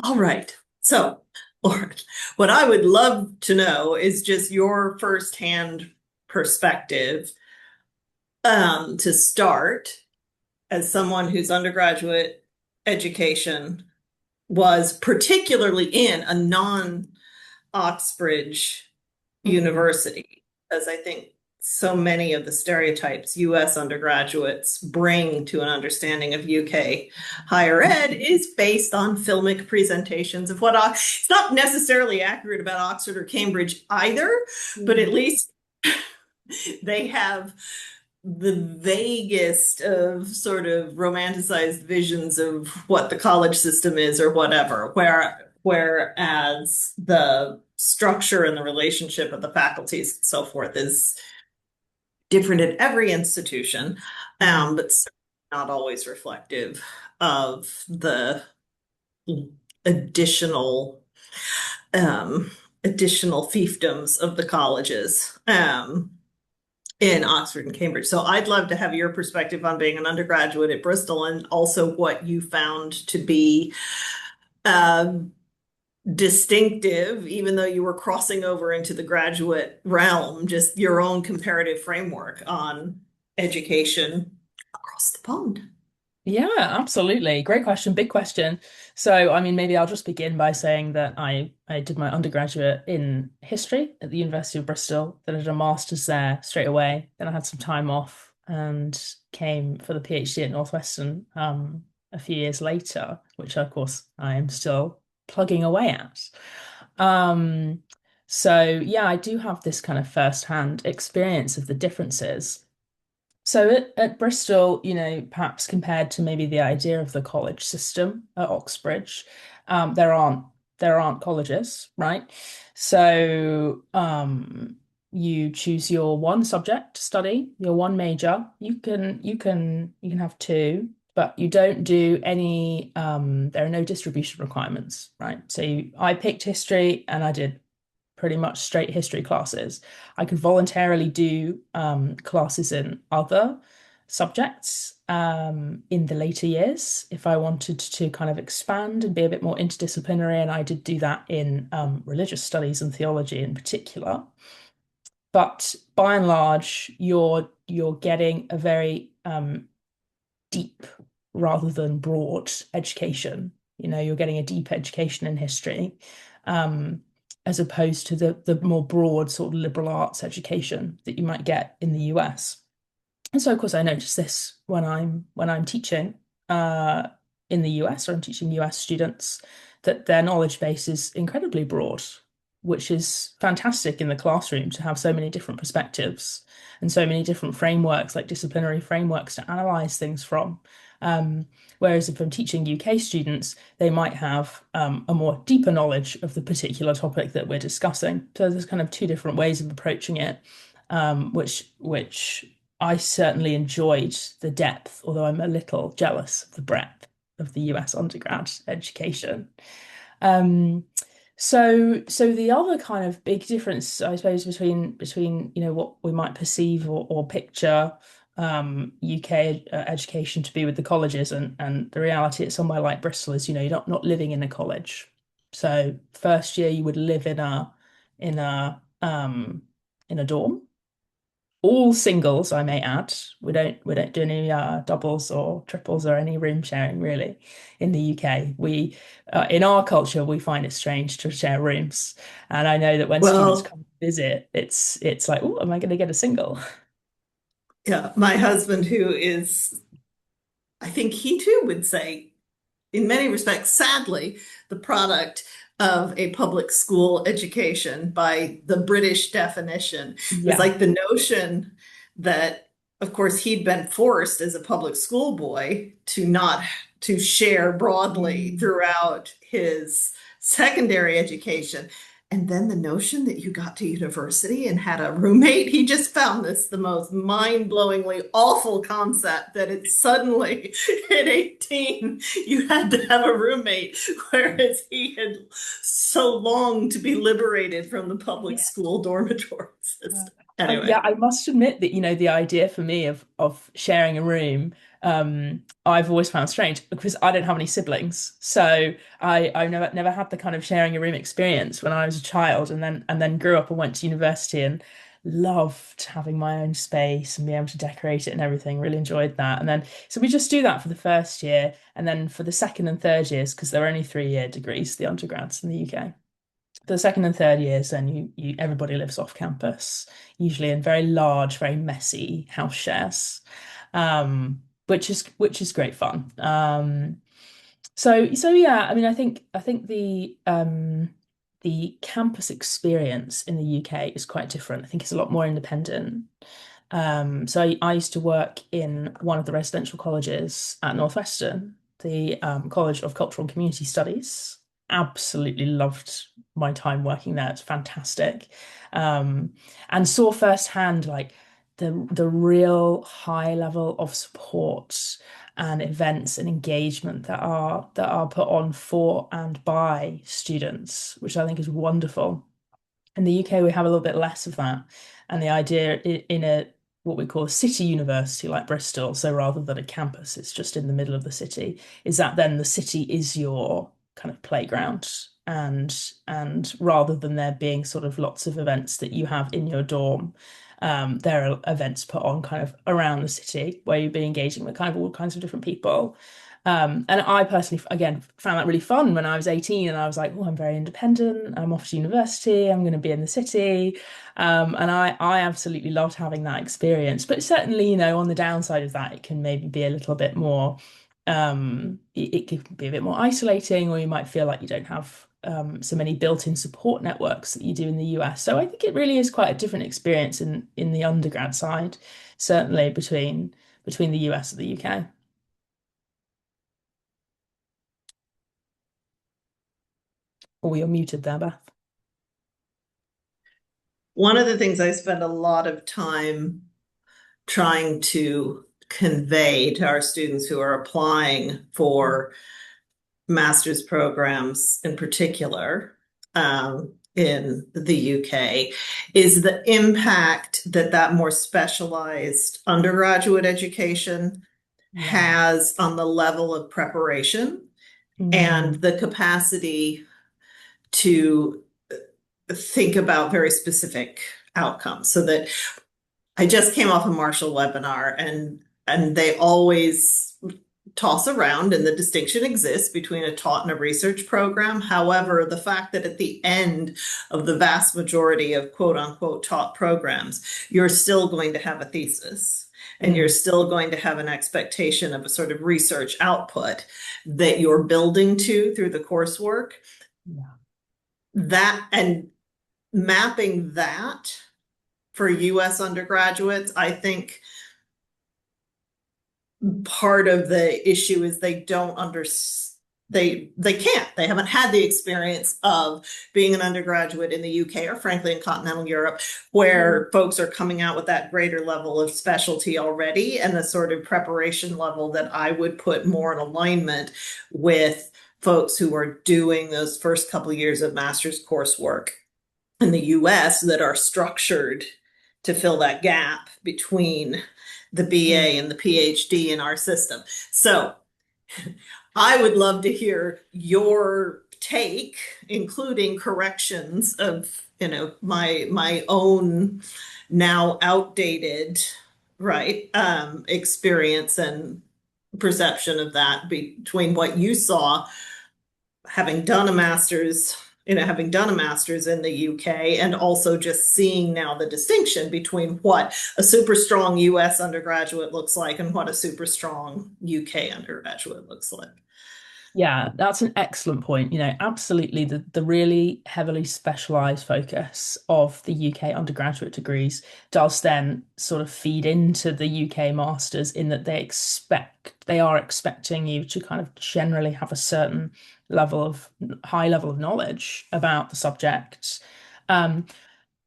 All right. So, Lauren, what I would love to know is just your firsthand perspective to start as someone whose undergraduate education was particularly in a non-Oxbridge Mm. university, as I think so many of the stereotypes US undergraduates bring to an understanding of UK higher ed is based on filmic presentations of what it's not necessarily accurate about Oxford or Cambridge either, but at Mm. least they have the vaguest of sort of romanticized visions of what the college system is or whatever, whereas the structure and the relationship of the faculties and so forth is different at every institution, Mm. but not always reflective of the additional um, additional fiefdoms of the colleges. In Oxford and Cambridge. So I'd love to have your perspective on being an undergraduate at Bristol and also what you found to be um, distinctive, even though you were crossing over into the graduate realm, just your own comparative framework on education across the pond. Yeah, absolutely. Great question. Big question. So, I mean, maybe I'll just begin by saying that I did my undergraduate in history at the University of Bristol. Then I did a master's there straight away. Then I had some time off and came for the PhD at Northwestern a few years later, which of course I am still plugging away at. Um, so yeah, I do have this kind of first-hand experience of the differences. So at Bristol, perhaps compared to maybe the idea of the college system at Oxbridge, there aren't colleges, right? So you choose your one subject to study, your one major. You can have two, but you don't do any. There are no distribution requirements, right? So I picked history, and I did pretty much straight history classes. I could voluntarily do classes in other subjects in the later years if I wanted to kind of expand and be a bit more interdisciplinary. And I did do that in religious studies and theology in particular. But by and large, you're getting a very deep rather than broad education. You're getting a deep education in history, um, as opposed to the more broad sort of liberal arts education that you might get in the US. And so, of course, I notice this when I'm teaching uh, in the US or I'm teaching US students that their knowledge base is incredibly broad, which is fantastic in the classroom to have so many different perspectives and so many different frameworks, like disciplinary frameworks to analyze things from. Whereas if I'm teaching UK students, they might have a more deeper knowledge of the particular topic that we're discussing. So there's kind of two different ways of approaching it, which I certainly enjoyed the depth, although I'm a little jealous of the breadth of the US undergrad education. Um, so the other kind of big difference, I suppose, between what we might perceive or picture UK education to be with the colleges and the reality at somewhere like Bristol is, you're not living in a college. So first year you would live in a in a dorm, all singles, I may add. We don't do any doubles or triples or any room sharing really in the UK. We in our culture we find it strange to share rooms, and I know that when students Well, come to visit, it's like, oh, am I going to get a single? yeah, my husband, who is, I think he too would say, in many respects, sadly, the product of a public school education by the British definition. It was Yeah. like the notion that, of course, he'd been forced as a public school boy to not to share broadly Mm. throughout his secondary education. And then the notion that you got to university and had a roommate, he just found this the most mind-blowingly awful concept that it's suddenly at 18 you had to have a roommate, whereas he had so longed to be liberated from the public Yeah. school dormitory Uh, system. Anyway. Yeah, I must admit that, the idea for me of sharing a room, I've always found strange because I don't have any siblings. So I never had the kind of sharing a room experience when I was a child, and then grew up and went to university and loved having my own space and be able to decorate it and everything. Really enjoyed that. And then so we just do that for the first year, and then for the second and third years, because they're only 3-year degrees, the undergrads in the UK. For the second and third years, then you everybody lives off campus, usually in very large, very messy house shares, which is great fun. So yeah, I mean, I think the campus experience in the UK is quite different. I think it's a lot more independent. So I used to work in one of the residential colleges at Northwestern, the College of Cultural and Community Studies. Absolutely loved my time working there. It's fantastic. Um, and saw firsthand like the real high level of support and events and engagement that are put on for and by students, which I think is wonderful. In the UK, we have a little bit less of that. And the idea in a what we call a city university like Bristol, so rather than a campus, it's just in the middle of the city, is that then the city is your kind of playground. And rather than there being sort of lots of events that you have in your dorm, there are events put on kind of around the city where you'll be engaging with kind of all kinds of different people. And I personally, again, found that really fun when I was 18 and I was like, oh, I'm very independent. I'm off to university. I'm going to be in the city. And I absolutely loved having that experience. But certainly, on the downside of that, it can maybe be a little bit more, it can be a bit more isolating, or you might feel like you don't have so many built-in support networks that you do in the US. So I think it really is quite a different experience in the undergrad side, certainly between the US and the UK. Oh, you're muted there, Beth. One of the things I spend a lot of time trying to convey to our students who are applying for master's programs in particular in the UK is the impact that that more specialized undergraduate education Yeah. has on the level of preparation and Mm, the capacity to think about very specific outcomes. So that I just came off a Marshall webinar, and they always toss around, and the distinction exists between a taught and a research program. However, the fact that at the end of the vast majority of quote unquote taught programs, you're still going to have a thesis, and you're mm, still going to have an expectation of a sort of research output that you're building to through the coursework. yeah. That and mapping that for US undergraduates, I think part of the issue is they don't understand. They can't. They haven't had the experience of being an undergraduate in the UK or frankly in continental Europe, Mm, where folks are coming out with that greater level of specialty already and the sort of preparation level that I would put more in alignment with folks who are doing those first couple of years of master's coursework in the US that are structured to fill that gap between the mm. BA and the PhD in our system. So I would love to hear your take, including corrections of, my own now outdated, right, experience and perception of that between what you saw having done a master's, having done a master's in the UK, and also just seeing now the distinction between what a super strong US undergraduate looks like and what a super strong UK undergraduate looks like. Yeah, that's an excellent point. Absolutely the really heavily specialized focus of the UK undergraduate degrees does then sort of feed into the UK masters in that they are expecting you to kind of generally have a certain high level of knowledge about the subject. Um,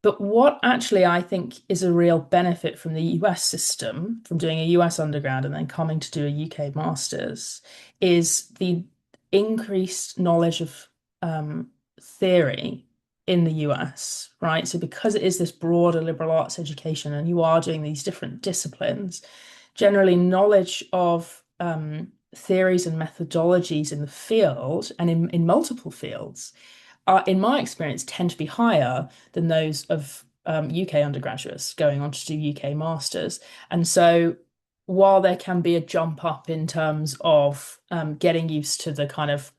But what actually I think is a real benefit from the US system, from doing a US undergrad and then coming to do a UK master's, is the increased knowledge of theory in the US, right? So because it is this broader liberal arts education and you are doing these different disciplines, generally knowledge of theories and methodologies in the field and in multiple fields are, in my experience, tend to be higher than those of UK undergraduates going on to do UK masters. And so while there can be a jump up in terms of getting used to the kind of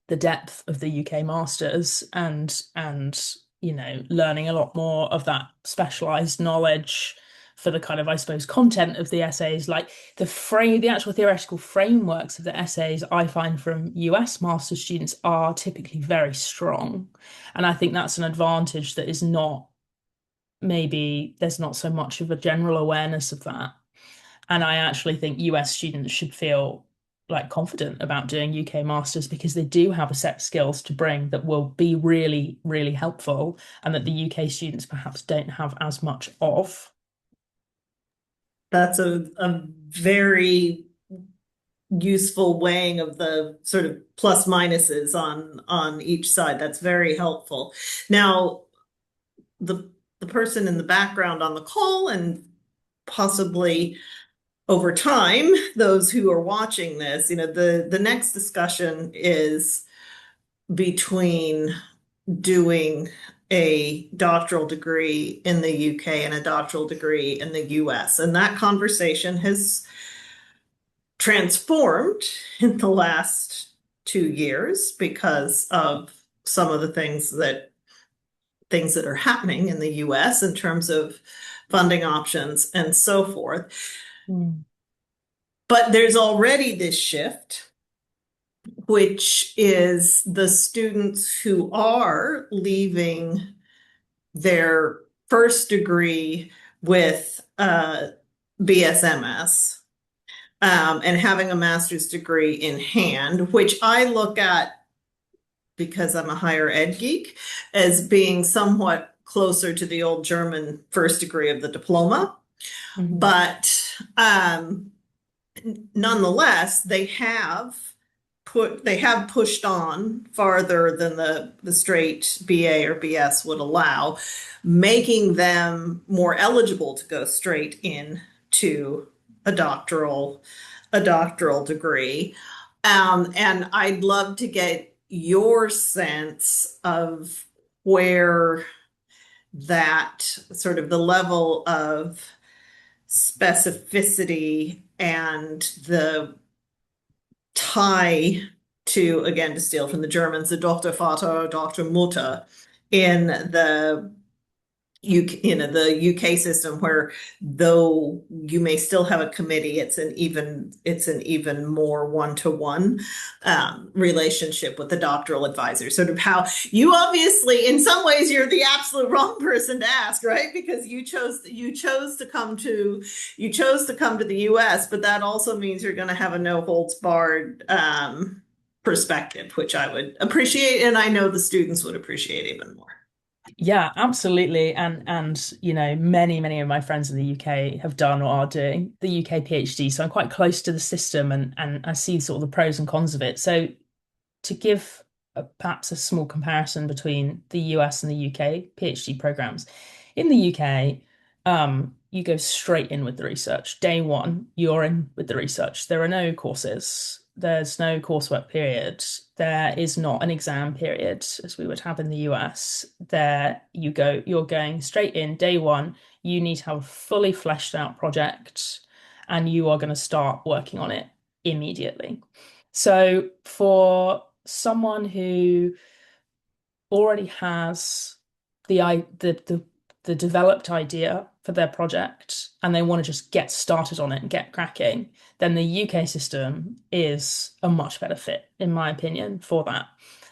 the depth of the UK masters and learning a lot more of that specialized knowledge for the kind of, I suppose, content of the essays, like the actual theoretical frameworks of the essays I find from US master's students are typically very strong. And I think that's an advantage that is not, maybe there's not so much of a general awareness of that. And I actually think US students should feel like confident about doing UK masters because they do have a set of skills to bring that will be really, really helpful and that the UK students perhaps don't have as much of. That's a very useful weighing of the sort of plus minuses on each side. That's very helpful. Now, the person in the background on the call and possibly over time, those who are watching this, the next discussion is between doing a doctoral degree in the UK and a doctoral degree in the US. And that conversation has transformed in the last 2 years because of some of the things that are happening in the US in terms of funding options and so forth. Mm. But there's already this shift, which is the students who are leaving their first degree with BSMS and having a master's degree in hand, which I look at, because I'm a higher ed geek, as being somewhat closer to the old German first degree of the diploma. Mhm. But nonetheless, they have pushed on farther than the straight BA or BS would allow, making them more eligible to go straight in to a doctoral degree. And I'd love to get your sense of where that sort of the level of specificity and the tie to, again, to steal from the Germans, the Dr. Vater, Dr. Mutter in the the UK system, where though you may still have a committee, it's an even more one-to-one relationship with the doctoral advisor. Sort of how you, obviously, in some ways, you're the absolute wrong person to ask, right? Because you chose to come to the US, but that also means you're going to have a no holds barred perspective, which I would appreciate, and I know the students would appreciate even more. Yeah, absolutely. And many of my friends in the UK have done or are doing the UK PhD. So I'm quite close to the system and I see sort of the pros and cons of it. So to give perhaps a small comparison between the US and the UK PhD programs. In the UK, you go straight in with the research. Day one, you're in with the research. There are no courses. There's no coursework period. There is not an exam period as we would have in the US. There you go, you're going straight in. Day one, you need to have a fully fleshed out project and you are going to start working on it immediately. So for someone who already has the developed idea for their project and they want to just get started on it and get cracking, then the UK system is a much better fit, in my opinion, for that.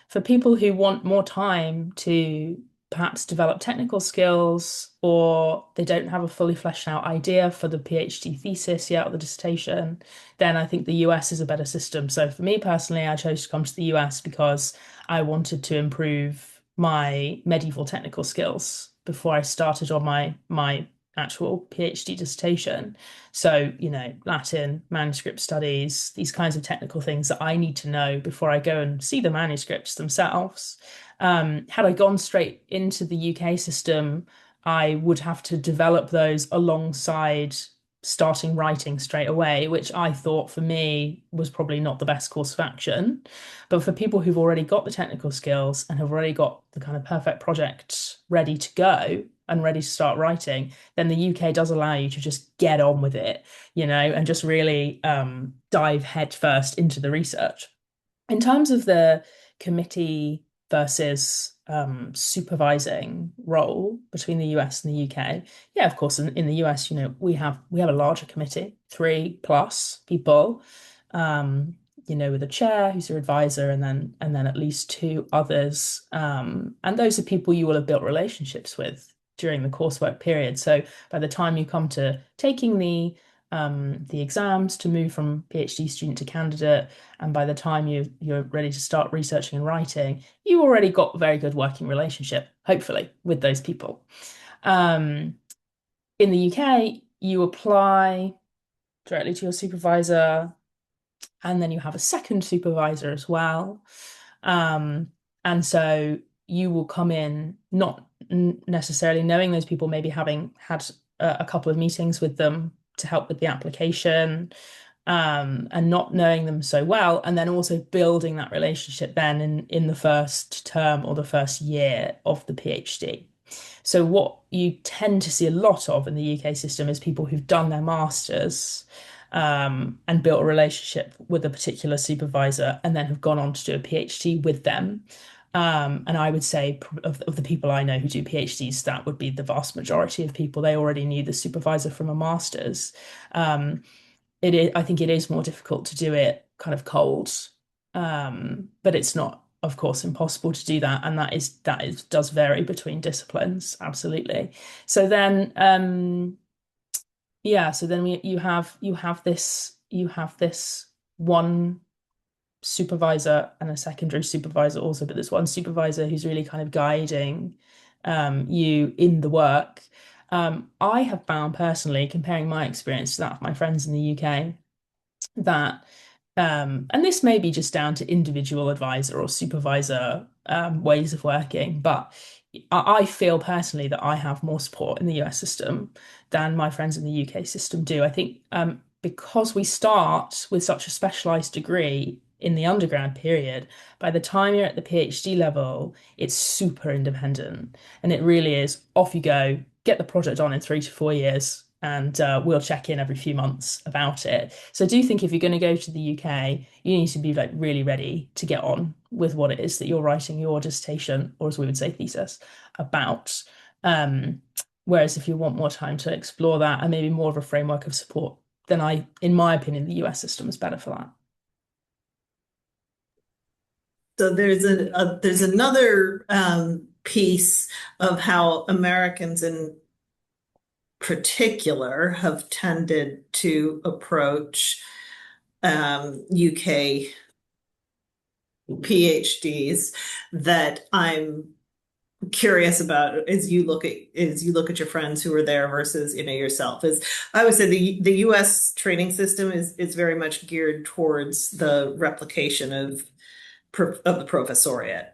For people who want more time to perhaps develop technical skills or they don't have a fully fleshed out idea for the PhD thesis yet or the dissertation, then I think the US is a better system. So for me personally, I chose to come to the US because I wanted to improve my medieval technical skills before I started on my actual PhD dissertation. So, Latin, manuscript studies, these kinds of technical things that I need to know before I go and see the manuscripts themselves. Had I gone straight into the UK system, I would have to develop those alongside starting writing straight away, which I thought for me was probably not the best course of action. But for people who've already got the technical skills and have already got the kind of perfect project ready to go and ready to start writing, then the UK does allow you to just get on with it, and just really dive headfirst into the research. In terms of the committee versus supervising role between the US and the UK, yeah, of course, in the US, we have a larger committee, three plus people, um, with a chair who's your advisor, and then at least two others, and those are people you will have built relationships with during the coursework period. So by the time you come to taking the exams to move from PhD student to candidate, and by the time you're ready to start researching and writing, you already got a very good working relationship, hopefully, with those people. Um, in the UK, you apply directly to your supervisor, and then you have a second supervisor as well. Um, and so you will come in not necessarily knowing those people, maybe having had a couple of meetings with them to help with the application, and not knowing them so well, and then also building that relationship then in the first term or the first year of the PhD. So what you tend to see a lot of in the UK system is people who've done their masters, and built a relationship with a particular supervisor and then have gone on to do a PhD with them. And I would say of the people I know who do PhDs, that would be the vast majority of people. They already knew the supervisor from a master's. I think it is more difficult to do it kind of cold, but it's not, of course, impossible to do that, and that is does vary between disciplines, absolutely. So then, yeah, so then you have this one supervisor and a secondary supervisor also, but there's one supervisor who's really kind of guiding you in the work. I have found personally, comparing my experience to that of my friends in the UK, that and this may be just down to individual advisor or supervisor ways of working, but I feel personally that I have more support in the US system than my friends in the UK system do. I think because we start with such a specialized degree in the undergrad period, by the time you're at the PhD level, it's super independent. And it really is off you go, get the project on in 3 to 4 years, and we'll check in every few months about it. So I do think if you're going to go to the UK, you need to be like really ready to get on with what it is that you're writing your dissertation, or as we would say, thesis, about. Um, Whereas if you want more time to explore that and maybe more of a framework of support, then in my opinion, the US system is better for that. So there's another piece of how Americans in particular have tended to approach UK PhDs that I'm curious about as you look at your friends who are there versus yourself. Is I would say the US training system is very much geared towards the replication of the professoriate,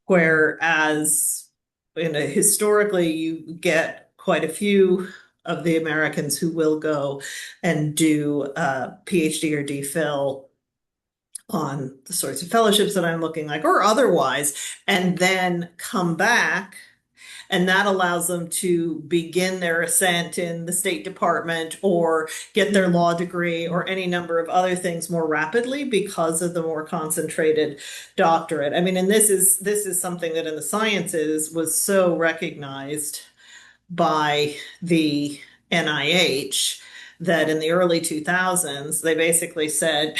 whereas historically you get quite a few of the Americans who will go and do a PhD or DPhil on the sorts of fellowships that I'm looking like or otherwise, and then come back. And that allows them to begin their ascent in the State Department or get their law degree or any number of other things more rapidly because of the more concentrated doctorate. I mean, and this is something that in the sciences was so recognized by the NIH that in the early 2000s, they basically said,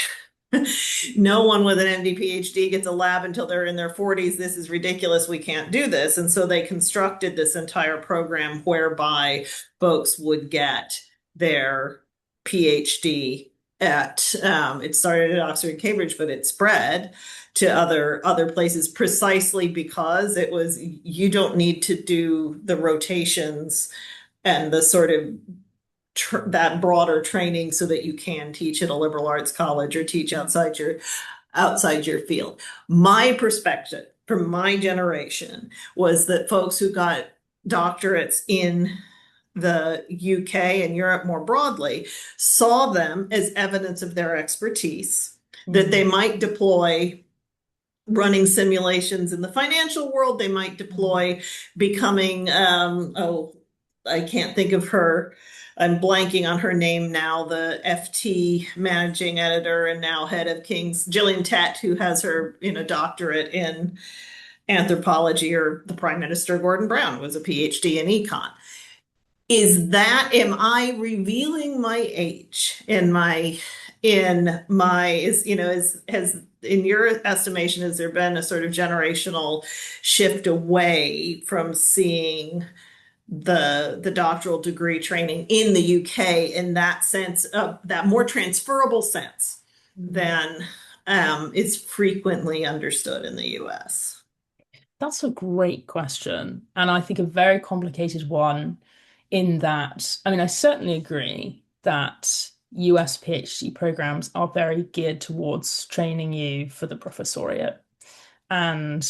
no one with an MD PhD gets a lab until they're in their 40s. This is ridiculous. We can't do this. And so they constructed this entire program whereby folks would get their PhD it started at Oxford and Cambridge, but it spread to other places precisely because it was you don't need to do the rotations and the sort of that broader training so that you can teach at a liberal arts college or teach outside your field. My perspective from my generation was that folks who got doctorates in the UK and Europe more broadly saw them as evidence of their expertise that they Mhm. might deploy running simulations in the financial world. They might deploy becoming, I can't think of her. I'm blanking on her name now, the FT managing editor and now head of King's, Gillian Tett, who has her, doctorate in anthropology, or the Prime Minister Gordon Brown was a PhD in econ. Am I revealing my age has, in your estimation, has there been a sort of generational shift away from seeing the doctoral degree training in the UK in that sense, of that more transferable sense Mhm. than is frequently understood in the US? That's a great question. And I think a very complicated one in that, I mean, I certainly agree that US PhD programs are very geared towards training you for the professoriate. And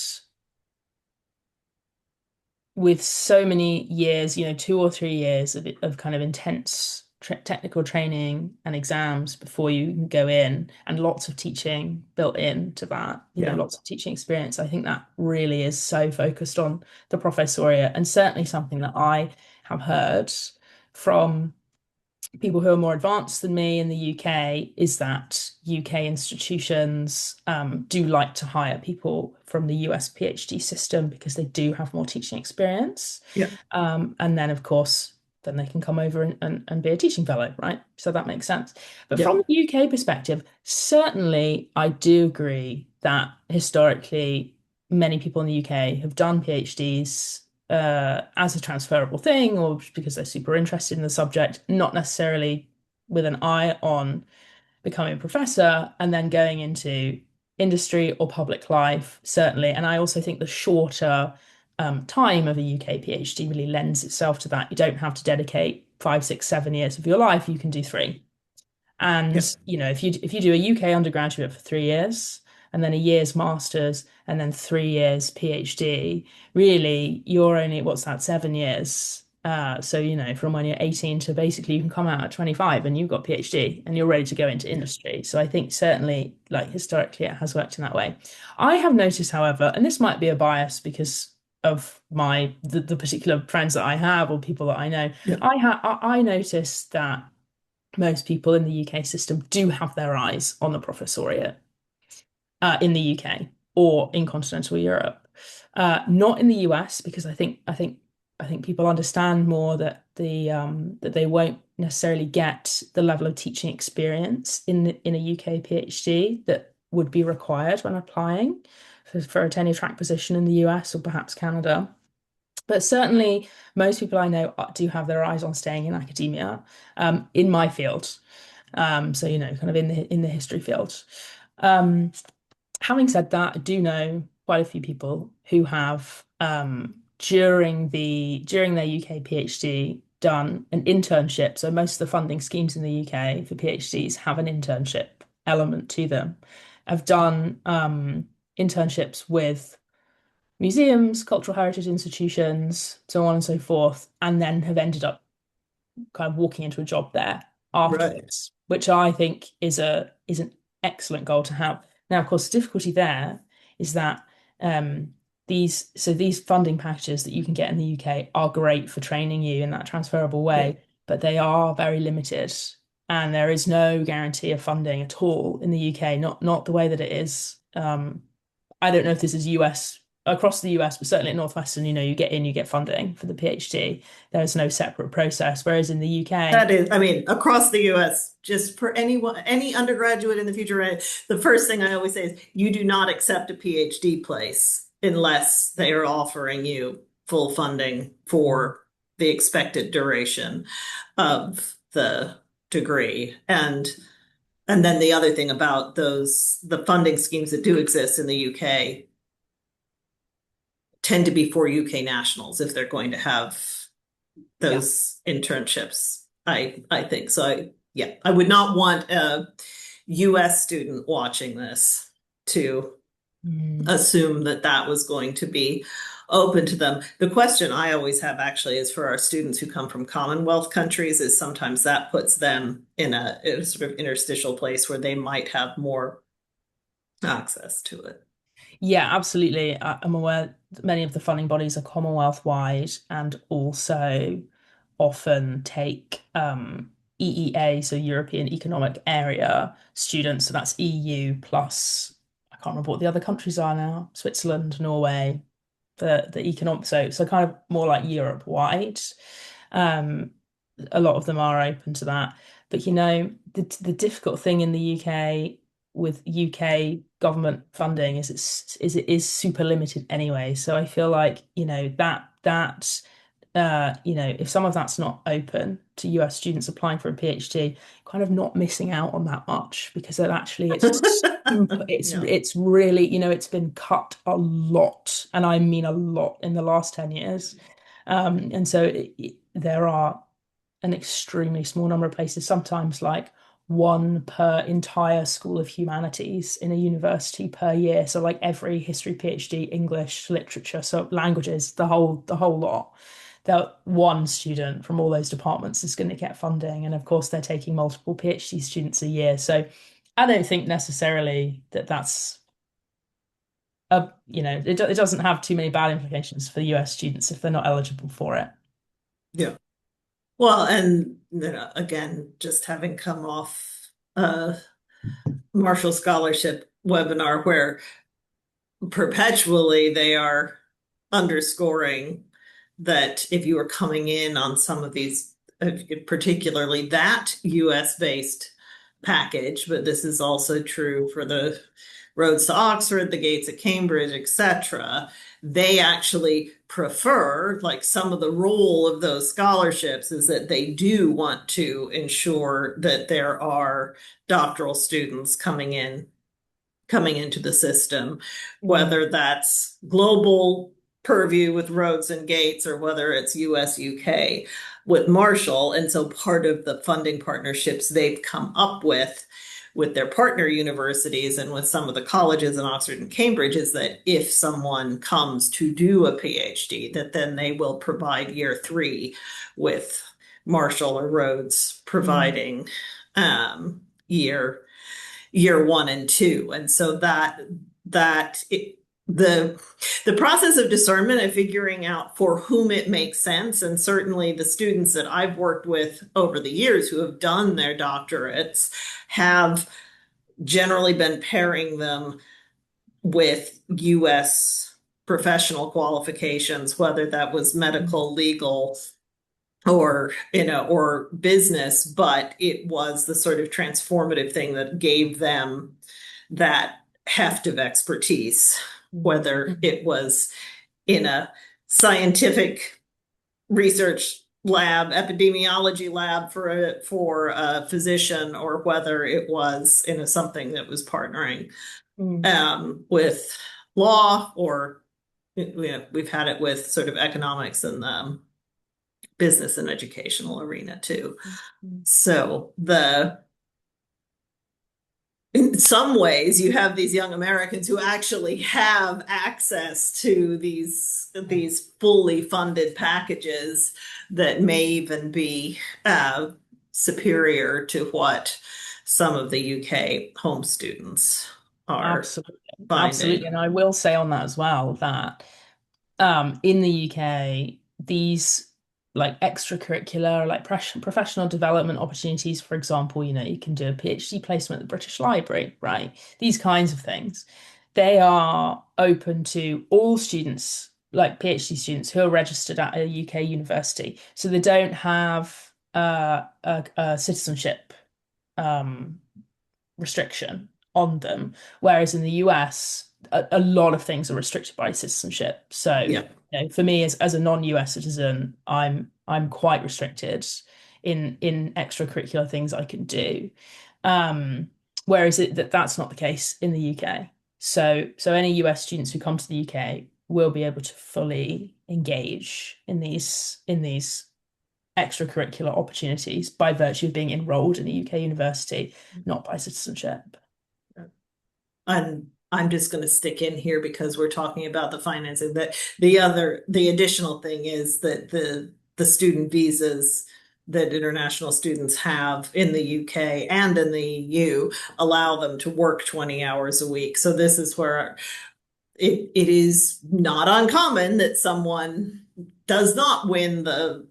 with so many years, 2 or 3 years of kind of intense technical training and exams before you can go in, and lots of teaching built into that, Yeah. lots of teaching experience. I think that really is so focused on the professoriate, and certainly something that I have heard from people who are more advanced than me in the UK is that UK institutions do like to hire people from the US PhD system because they do have more teaching experience. Yeah. And then, of course, then they can come over and be a teaching fellow, right? So that makes sense. But Yeah. from the UK perspective, certainly I do agree that historically many people in the UK have done PhDs as a transferable thing, or because they're super interested in the subject, not necessarily with an eye on becoming a professor and then going into industry or public life, certainly. And I also think the shorter time of a UK PhD really lends itself to that. You don't have to dedicate 5, 6, 7 years of your life. You can do 3. And Yeah. if you do a UK undergraduate for 3 years and then a year's master's and then 3 years PhD, really you're only, what's that, 7 years. So from when you're 18 to basically you can come out at 25 and you've got PhD and you're ready to go into Yeah. industry. So I think certainly, like, historically it has worked in that way. I have noticed, however, and this might be a bias because of the particular friends that I have or people that I know, Yeah. I noticed that most people in the UK system do have their eyes on the professoriate in the UK or in continental Europe. Not in the US because I think people understand more that that they won't necessarily get the level of teaching experience in a UK PhD that would be required when applying for a tenure track position in the US or perhaps Canada. But certainly, most people I know do have their eyes on staying in academia, in my field. So kind of in the history field. Um, Having said that, I do know quite a few people who have during their UK PhD done an internship. So most of the funding schemes in the UK for PhDs have an internship element to them. Have done internships with museums, cultural heritage institutions, so on and so forth, and then have ended up kind of walking into a job there Right. afterwards, which I think is an excellent goal to have. Now, of course, the difficulty there is that um, these funding packages that you can get in the UK are great for training you in that transferable Yeah. way, but they are very limited, and there is no guarantee of funding at all in the UK. Not the way that it is. I don't know if this is US across the US, but certainly at Northwestern, you get in, you get funding for the PhD. There's no separate process. Whereas in the UK, That is, I mean, across the US, just for anyone, any undergraduate in the future, right, the first thing I always say is you do not accept a PhD place unless they are offering you full funding for the expected duration of the degree. And then the other thing about the funding schemes that do exist in the UK tend to be for UK nationals if they're going to have Yeah. those internships. I think so. Yeah, I would not want a US student watching this to Mm. assume that that was going to be open to them. The question I always have actually is for our students who come from Commonwealth countries is sometimes that puts them in a sort of interstitial place where they might have more access to it. Yeah, absolutely. I'm aware that many of the funding bodies are Commonwealth wide and also often take EEA, so European Economic Area students. So that's EU plus, I can't remember what the other countries are now, Switzerland, Norway, the economic, so kind of more like Europe wide. Um, a lot of them are open to that. But the difficult thing in the UK with UK government funding is it is super limited anyway. So I feel like, if some of that's not open to US students applying for a PhD, kind of not missing out on that much because then actually Yeah. it's really, it's been cut a lot, and I mean a lot in the last 10 years. And so there are an extremely small number of places, sometimes like one per entire School of Humanities in a university per year. So like every history PhD, English, literature, so languages, the whole lot. That one student from all those departments is going to get funding. And of course, they're taking multiple PhD students a year. So I don't think necessarily that that's it doesn't have too many bad implications for US students if they're not eligible for it. Yeah. Well, and again, just having come off a Marshall Scholarship webinar where perpetually they are underscoring that if you are coming in on some of these, particularly that US based package, but this is also true for the roads to Oxford, the gates at Cambridge, etc. They actually prefer, like some of the role of those scholarships is that they do want to ensure that there are doctoral students coming into the system, Mm, whether that's global purview with roads and gates or whether it's US, UK with Marshall. And so part of the funding partnerships they've come up with their partner universities and with some of the colleges in Oxford and Cambridge is that if someone comes to do a PhD, that then they will provide year three with Marshall or Rhodes mm, providing year one and two. And so that it, the process of discernment and figuring out for whom it makes sense, and certainly the students that I've worked with over the years who have done their doctorates have generally been pairing them with US professional qualifications, whether that was mm, medical, legal, or or business, but it was the sort of transformative thing that gave them that heft of expertise, mm, whether mm, it was in a scientific research lab, epidemiology lab for a physician, or whether it was in something that was partnering mm, with law, or we've had it with sort of economics and business and educational arena too. mm, mm. So the in some ways you have these young Americans who actually have access to these fully funded packages that may even be superior to what some of the UK home students are Absolutely. Absolutely. finding. And I will say on that as well that in the UK, these like extracurricular, like professional development opportunities, for example, you can do a PhD placement at the British Library, right? These kinds of things, they are open to all students, like PhD students who are registered at a UK university. So they don't have a citizenship um, restriction on them. Whereas in the US, a lot of things are restricted by citizenship. So, Yeah. for me as a non-US citizen, I'm quite restricted in extracurricular things I can do. Um, whereas that's not the case in the UK. So any US students who come to the UK will be able to fully engage in these extracurricular opportunities by virtue of being enrolled in a UK university, not by citizenship. I'm just going to stick in here because we're talking about the financing. That the additional thing is that the student visas that international students have in the UK and in the EU allow them to work 20 hours a week. So this is where it is not uncommon that someone does not win the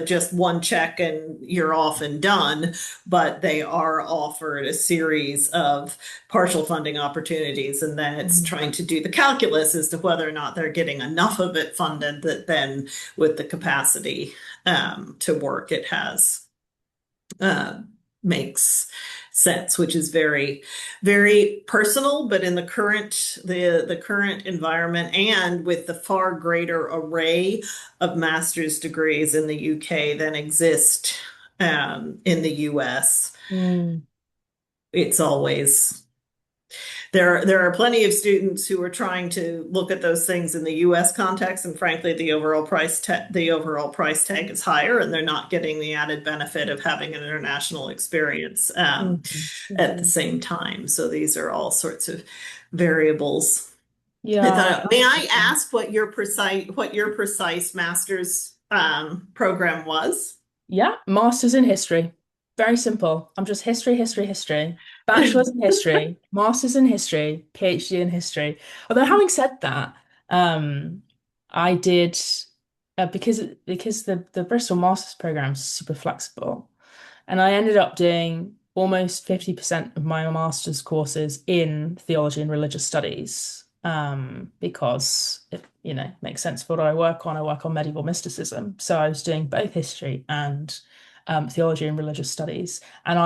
just one check and you're off and done, but they are offered a series of partial funding opportunities. And then it's Mhm. trying to do the calculus as to whether or not they're getting enough of it funded that then with the capacity to work, it has uh, makes sense, which is very, very personal. But in the current environment, and with the far greater array of master's degrees in the UK than exist in the US, Mm. it's always there are plenty of students who are trying to look at those things in the US context, and frankly the overall price tag is higher, and they're not getting the added benefit of having an international experience Mhm. at the Mhm. same time. So these are all sorts of variables. Yeah, May I absolutely. ask what your precise master's program was? Yeah, master's in history. Very simple. I'm just history, history, history. Bachelor's in history, master's in history, PhD in history. Although having said that, um, I did because the Bristol master's program is super flexible, and I ended up doing almost 50% of my master's courses in theology and religious studies, because it, makes sense for what I work on. I work on medieval mysticism. So I was doing both history and theology and religious studies. And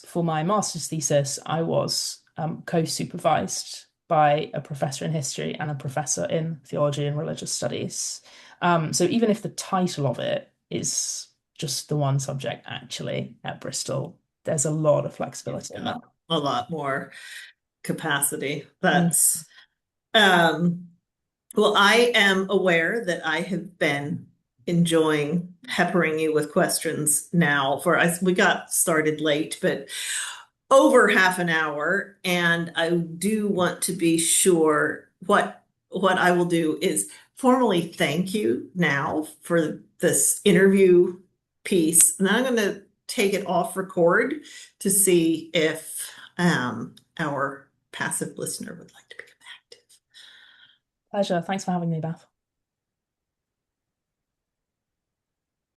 for my master's thesis, I was co-supervised by a professor in history and a professor in theology and religious studies. So even if the title of it is just the one subject, actually at Bristol, there's a lot of You've flexibility in that. got a lot more capacity. Mm. That's um Well, I am aware that I have been enjoying peppering you with questions now we got started late, but over half an hour, and I do want to be sure what I will do is formally thank you now for this interview piece. And then I'm going to take it off record to see if our passive listener would like to become active. Pleasure. Thanks for having me, Beth.